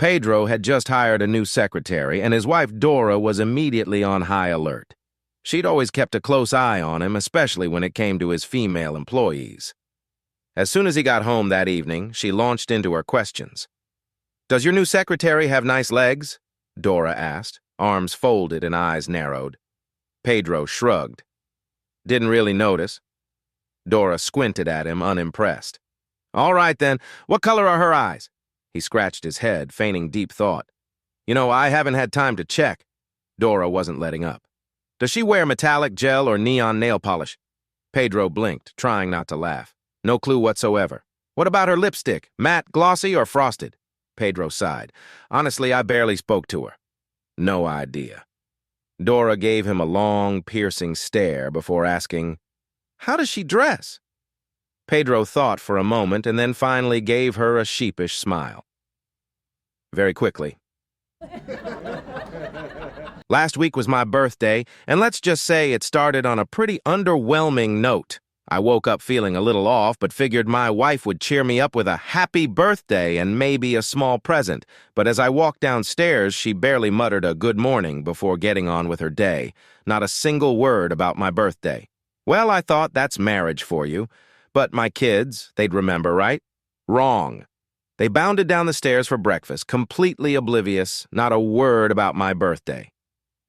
Pedro had just hired a new secretary, and his wife Dora was immediately on high alert. She'd always kept a close eye on him, especially when it came to his female employees. As soon as he got home that evening, she launched into her questions. "Does your new secretary have nice legs?" Dora asked, arms folded and eyes narrowed. Pedro shrugged. "Didn't really notice." Dora squinted at him, unimpressed. "All right, then. What color are her eyes?" He scratched his head, feigning deep thought. "You know, I haven't had time to check." Dora wasn't letting up. "Does she wear metallic gel or neon nail polish?" Pedro blinked, trying not to laugh. No clue whatsoever. "What about her lipstick? Matte, glossy, or frosted?" Pedro sighed. "Honestly, I barely spoke to her." "No idea." Dora gave him a long, piercing stare before asking, "How does she dress?" Pedro thought for a moment and then finally gave her a sheepish smile. Very quickly. "Last week was my birthday, and let's just say it started on a pretty underwhelming note. I woke up feeling a little off, but figured my wife would cheer me up with a happy birthday and maybe a small present. But as I walked downstairs, she barely muttered a good morning before getting on with her day. Not a single word about my birthday. Well, I thought that's marriage for you. But my kids, they'd remember, right? Wrong. They bounded down the stairs for breakfast, completely oblivious, not a word about my birthday.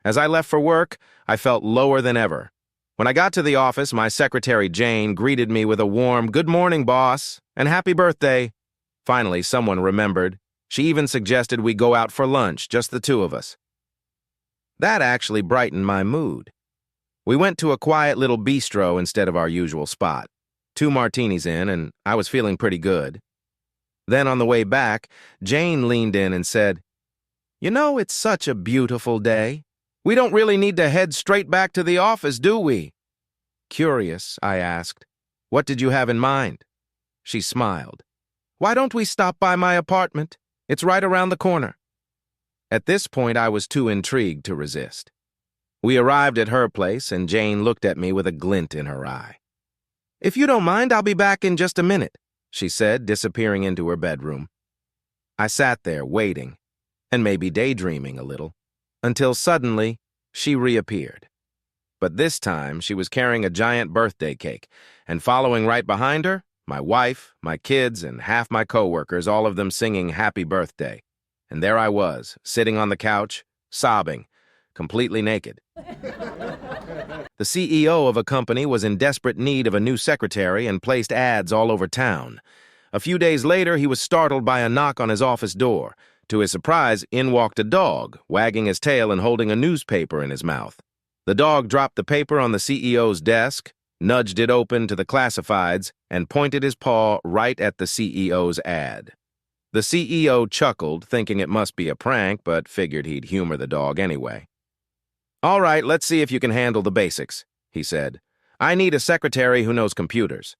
As I left for work, I felt lower than ever. When I got to the office, my secretary, Jane, greeted me with a warm, "Good morning, boss," and "Happy birthday." Finally, someone remembered. She even suggested we go out for lunch, just the two of us. That actually brightened my mood. We went to a quiet little bistro instead of our usual spot. 2 martinis in, and I was feeling pretty good. Then on the way back, Jane leaned in and said, "You know, it's such a beautiful day. We don't really need to head straight back to the office, do we?" Curious, I asked, "What did you have in mind?" She smiled. "Why don't we stop by my apartment? It's right around the corner." At this point, I was too intrigued to resist. We arrived at her place, and Jane looked at me with a glint in her eye. "If you don't mind, I'll be back in just a minute," she said, disappearing into her bedroom. I sat there, waiting, and maybe daydreaming a little, until suddenly she reappeared. But this time, she was carrying a giant birthday cake, and following right behind her, my wife, my kids, and half my coworkers, all of them singing "Happy Birthday." And there I was, sitting on the couch, sobbing, completely naked. The CEO of a company was in desperate need of a new secretary and placed ads all over town. A few days later, he was startled by a knock on his office door. To his surprise, in walked a dog, wagging his tail and holding a newspaper in his mouth. The dog dropped the paper on the CEO's desk, nudged it open to the classifieds, and pointed his paw right at the CEO's ad. The CEO chuckled, thinking it must be a prank, but figured he'd humor the dog anyway. "All right, let's see if you can handle the basics," he said. "I need a secretary who knows computers."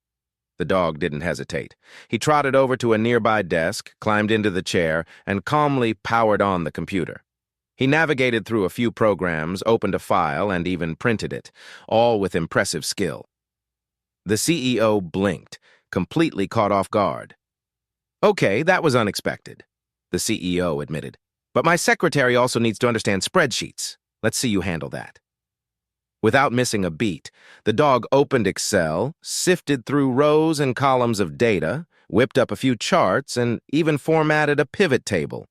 The dog didn't hesitate. He trotted over to a nearby desk, climbed into the chair, and calmly powered on the computer. He navigated through a few programs, opened a file, and even printed it, all with impressive skill. The CEO blinked, completely caught off guard. "Okay, that was unexpected," the CEO admitted. "But my secretary also needs to understand spreadsheets. Let's see you handle that." Without missing a beat, the dog opened Excel, sifted through rows and columns of data, whipped up a few charts, and even formatted a pivot table.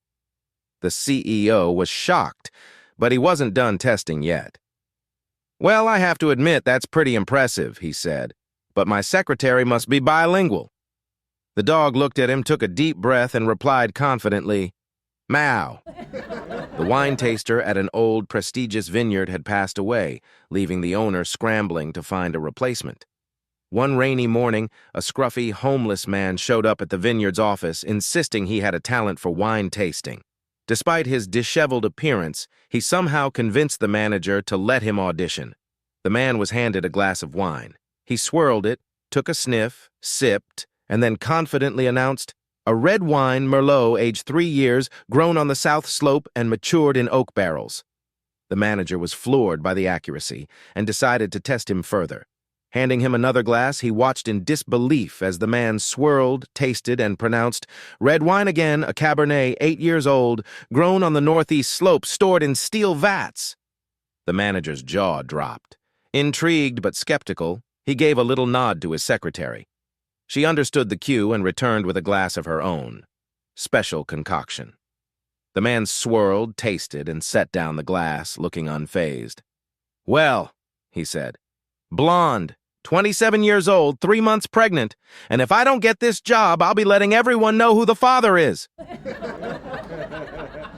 The CEO was shocked, but he wasn't done testing yet. "Well, I have to admit that's pretty impressive," he said, "but my secretary must be bilingual." The dog looked at him, took a deep breath, and replied confidently, "Meow." The wine taster at an old, prestigious vineyard had passed away, leaving the owner scrambling to find a replacement. One rainy morning, a scruffy, homeless man showed up at the vineyard's office, insisting he had a talent for wine tasting. Despite his disheveled appearance, he somehow convinced the manager to let him audition. The man was handed a glass of wine. He swirled it, took a sniff, sipped, and then confidently announced, "A red wine, Merlot, aged 3 years, grown on the south slope and matured in oak barrels." The manager was floored by the accuracy and decided to test him further. Handing him another glass, he watched in disbelief as the man swirled, tasted, and pronounced, "Red wine again, a Cabernet, 8 years old, grown on the northeast slope, stored in steel vats." The manager's jaw dropped. Intrigued but skeptical, he gave a little nod to his secretary. She understood the cue and returned with a glass of her own. Special concoction. The man swirled, tasted, and set down the glass, looking unfazed. "Well," he said, "blonde, 27 years old, 3 months pregnant, and if I don't get this job, I'll be letting everyone know who the father is."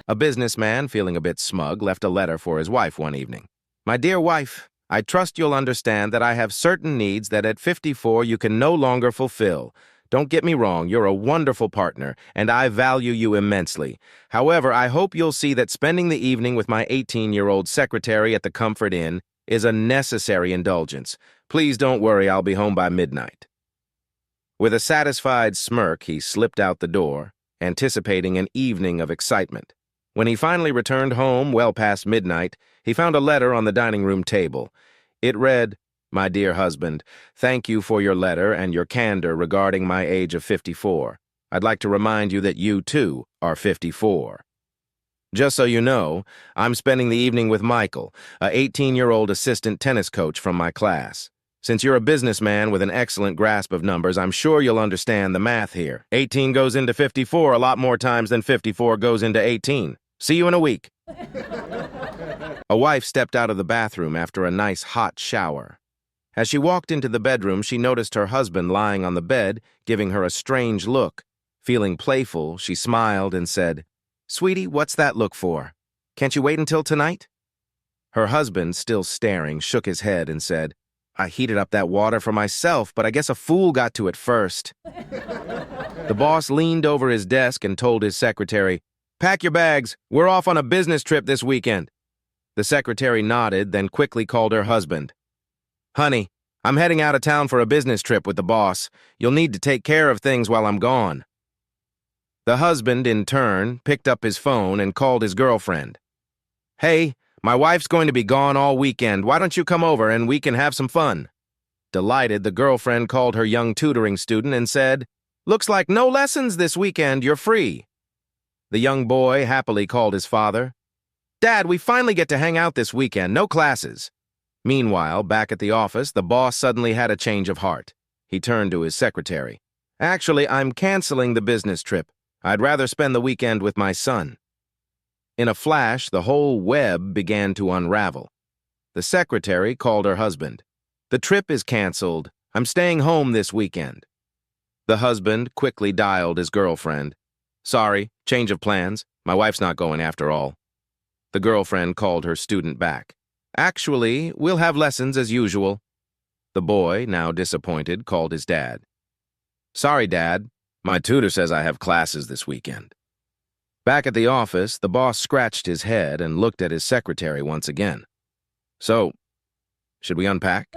A businessman, feeling a bit smug, left a letter for his wife one evening. "My dear wife, I trust you'll understand that I have certain needs that at 54 you can no longer fulfill. Don't get me wrong, you're a wonderful partner, and I value you immensely. However, I hope you'll see that spending the evening with my 18-year-old secretary at the Comfort Inn is a necessary indulgence. Please don't worry, I'll be home by midnight." With a satisfied smirk, he slipped out the door, anticipating an evening of excitement. When he finally returned home, well past midnight, he found a letter on the dining room table. It read, "My dear husband, thank you for your letter and your candor regarding my age of 54. I'd like to remind you that you, too, are 54. Just so you know, I'm spending the evening with Michael, a 18-year-old assistant tennis coach from my class. Since you're a businessman with an excellent grasp of numbers, I'm sure you'll understand the math here. 18 goes into 54 a lot more times than 54 goes into 18. See you in a week." A wife stepped out of the bathroom after a nice hot shower. As she walked into the bedroom, she noticed her husband lying on the bed, giving her a strange look. Feeling playful, she smiled and said, "Sweetie, what's that look for? Can't you wait until tonight?" Her husband, still staring, shook his head and said, "I heated up that water for myself, but I guess a fool got to it first." The boss leaned over his desk and told his secretary, "Pack your bags. We're off on a business trip this weekend." The secretary nodded, then quickly called her husband. "Honey, I'm heading out of town for a business trip with the boss. You'll need to take care of things while I'm gone." The husband, in turn, picked up his phone and called his girlfriend. "Hey, my wife's going to be gone all weekend. Why don't you come over and we can have some fun?" Delighted, the girlfriend called her young tutoring student and said, "Looks like no lessons this weekend. You're free." The young boy happily called his father. "Dad, we finally get to hang out this weekend. No classes." Meanwhile, back at the office, the boss suddenly had a change of heart. He turned to his secretary. "Actually, I'm canceling the business trip. I'd rather spend the weekend with my son." In a flash, the whole web began to unravel. The secretary called her husband. "The trip is canceled. I'm staying home this weekend." The husband quickly dialed his girlfriend. "Sorry, change of plans. My wife's not going after all." The girlfriend called her student back. "Actually, we'll have lessons as usual." The boy, now disappointed, called his dad. "Sorry, Dad. My tutor says I have classes this weekend." Back at the office, the boss scratched his head and looked at his secretary once again. "So, should we unpack?"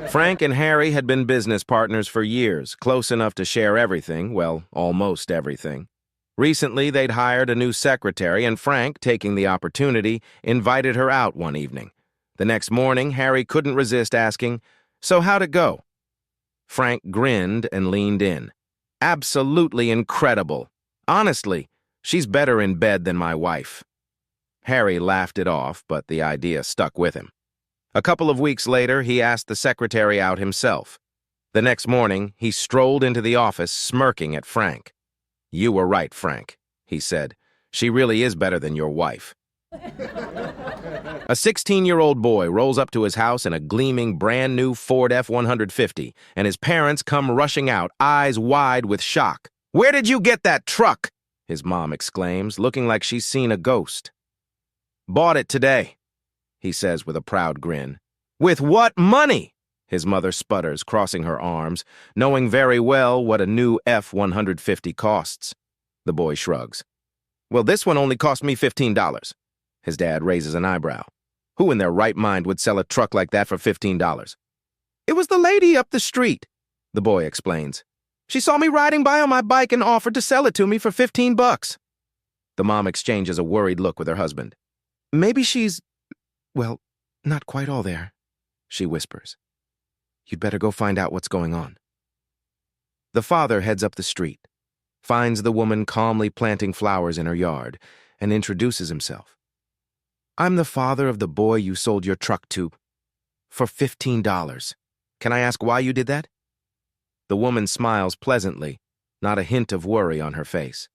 Frank and Harry had been business partners for years, close enough to share everything, well, almost everything. Recently, they'd hired a new secretary, and Frank, taking the opportunity, invited her out one evening. The next morning, Harry couldn't resist asking, "So how'd it go?" Frank grinned and leaned in. "Absolutely incredible. Honestly, she's better in bed than my wife." Harry laughed it off, but the idea stuck with him. A couple of weeks later, he asked the secretary out himself. The next morning, he strolled into the office, smirking at Frank. "You were right, Frank," he said. "She really is better than your wife." A 16-year-old boy rolls up to his house in a gleaming, brand-new Ford F-150, and his parents come rushing out, eyes wide with shock. "Where did you get that truck?" his mom exclaims, looking like she's seen a ghost. "Bought it today," he says with a proud grin. "With what money?" his mother sputters, crossing her arms, knowing very well what a new F-150 costs. The boy shrugs. "Well, this one only cost me $15. His dad raises an eyebrow. "Who in their right mind would sell a truck like that for $15? "It was the lady up the street," the boy explains. "She saw me riding by on my bike and offered to sell it to me for $15. The mom exchanges a worried look with her husband. "Maybe she's, well, not quite all there," she whispers. You'd better go find out what's going on. The father heads up the street, finds the woman calmly planting flowers in her yard, and introduces himself. I'm the father of the boy you sold your truck to for $15. Can I ask why you did that? The woman smiles pleasantly, not a hint of worry on her face.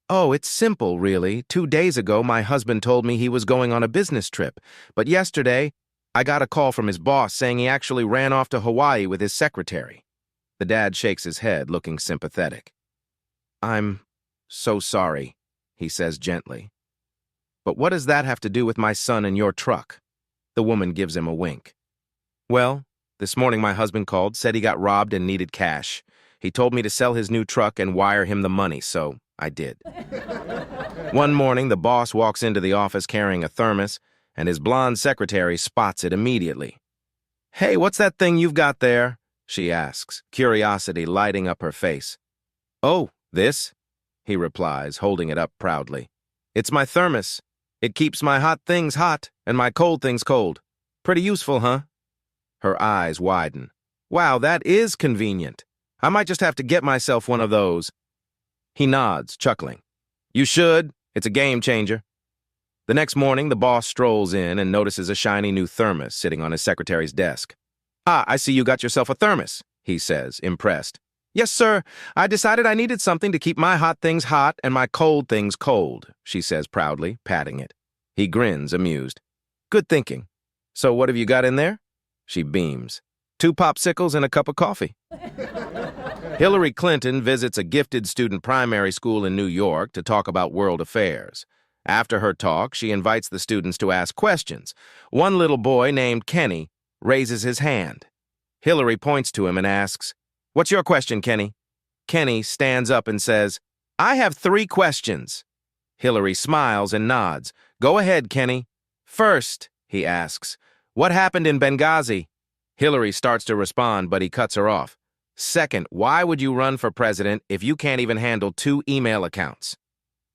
Oh, it's simple, really. 2 days ago, my husband told me he was going on a business trip, but yesterday, I got a call from his boss saying he actually ran off to Hawaii with his secretary. The dad shakes his head, looking sympathetic. I'm so sorry, he says gently. But what does that have to do with my son and your truck? The woman gives him a wink. Well, this morning my husband called, said he got robbed and needed cash. He told me to sell his new truck and wire him the money, so I did. One morning, the boss walks into the office carrying a thermos, and his blonde secretary spots it immediately. Hey, what's that thing you've got there? She asks, curiosity lighting up her face. Oh, this? He replies, holding it up proudly. It's my thermos. It keeps my hot things hot and my cold things cold. Pretty useful, huh? Her eyes widen. Wow, that is convenient. I might just have to get myself one of those. He nods, chuckling. You should. It's a game changer. The next morning, the boss strolls in and notices a shiny new thermos sitting on his secretary's desk. Ah, I see you got yourself a thermos, he says, impressed. Yes, sir. I decided I needed something to keep my hot things hot and my cold things cold, she says proudly, patting it. He grins, amused. Good thinking. So what have you got in there? She beams. 2 popsicles and a cup of coffee. Hillary Clinton visits a gifted student primary school in New York to talk about world affairs. After her talk, she invites the students to ask questions. One little boy named Kenny raises his hand. Hillary points to him and asks, What's your question, Kenny? Kenny stands up and says, I have 3 questions. Hillary smiles and nods. Go ahead, Kenny. First, he asks, what happened in Benghazi? Hillary starts to respond, but he cuts her off. Second, why would you run for president if you can't even handle 2 email accounts?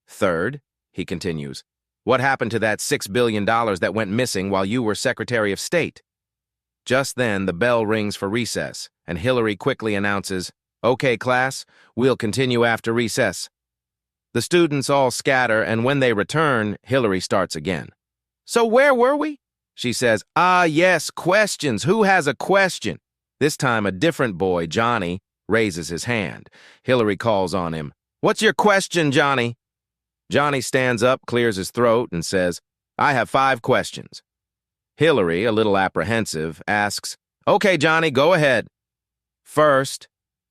Third, he continues, what happened to that $6 billion that went missing while you were Secretary of State? Just then, the bell rings for recess, and Hillary quickly announces, Okay, class, we'll continue after recess. The students all scatter, and when they return, Hillary starts again. So where were we? She says, yes, questions. Who has a question? This time, a different boy, Johnny, raises his hand. Hillary calls on him. What's your question, Johnny? Johnny stands up, clears his throat, and says, I have 5 questions. Hillary, a little apprehensive, asks, Okay, Johnny, go ahead. First,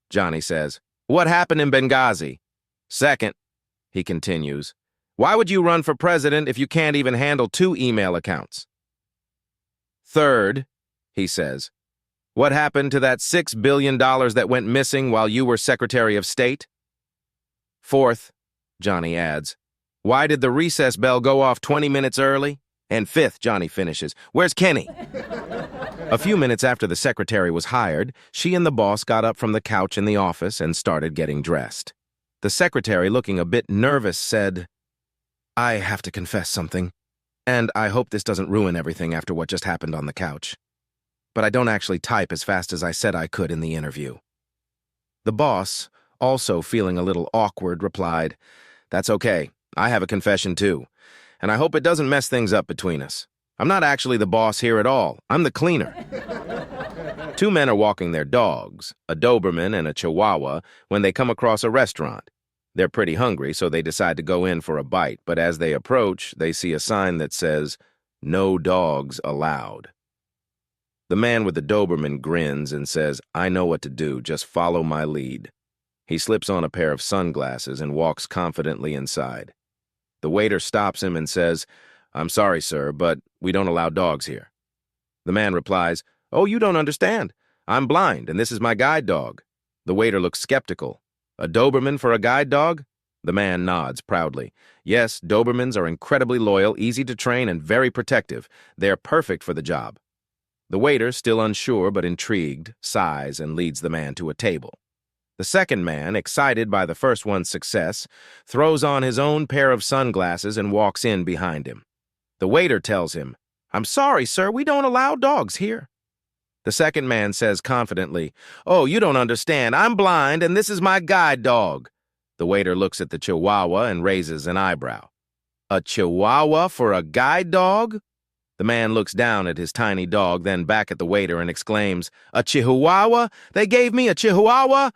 Johnny says, what happened in Benghazi? Second, he continues, why would you run for president if you can't even handle 2 email accounts? Third, he says, what happened to that $6 billion that went missing while you were Secretary of State? Fourth, Johnny adds, why did the recess bell go off 20 minutes early? And fifth, Johnny finishes, where's Kenny? A few minutes after the secretary was hired, she and the boss got up from the couch in the office and started getting dressed. The secretary, looking a bit nervous, said, I have to confess something, and I hope this doesn't ruin everything after what just happened on the couch. But I don't actually type as fast as I said I could in the interview. The boss, also feeling a little awkward, replied, That's okay. I have a confession too, and I hope it doesn't mess things up between us. I'm not actually the boss here at all. I'm the cleaner. 2 men are walking their dogs, a Doberman and a Chihuahua, when they come across a restaurant. They're pretty hungry, so they decide to go in for a bite, but as they approach, they see a sign that says, No dogs allowed. The man with the Doberman grins and says, I know what to do, just follow my lead. He slips on a pair of sunglasses and walks confidently inside. The waiter stops him and says, I'm sorry, sir, but we don't allow dogs here. The man replies, Oh, you don't understand. I'm blind, and this is my guide dog. The waiter looks skeptical. A Doberman for a guide dog? The man nods proudly. Yes, Dobermans are incredibly loyal, easy to train, and very protective. They're perfect for the job. The waiter, still unsure but intrigued, sighs and leads the man to a table. The second man, excited by the first one's success, throws on his own pair of sunglasses and walks in behind him. The waiter tells him, I'm sorry, sir, we don't allow dogs here. The second man says confidently, "Oh, you don't understand. I'm blind, and this is my guide dog." The waiter looks at the Chihuahua and raises an eyebrow. A Chihuahua for a guide dog? The man looks down at his tiny dog, then back at the waiter and exclaims, "A Chihuahua? They gave me a Chihuahua?"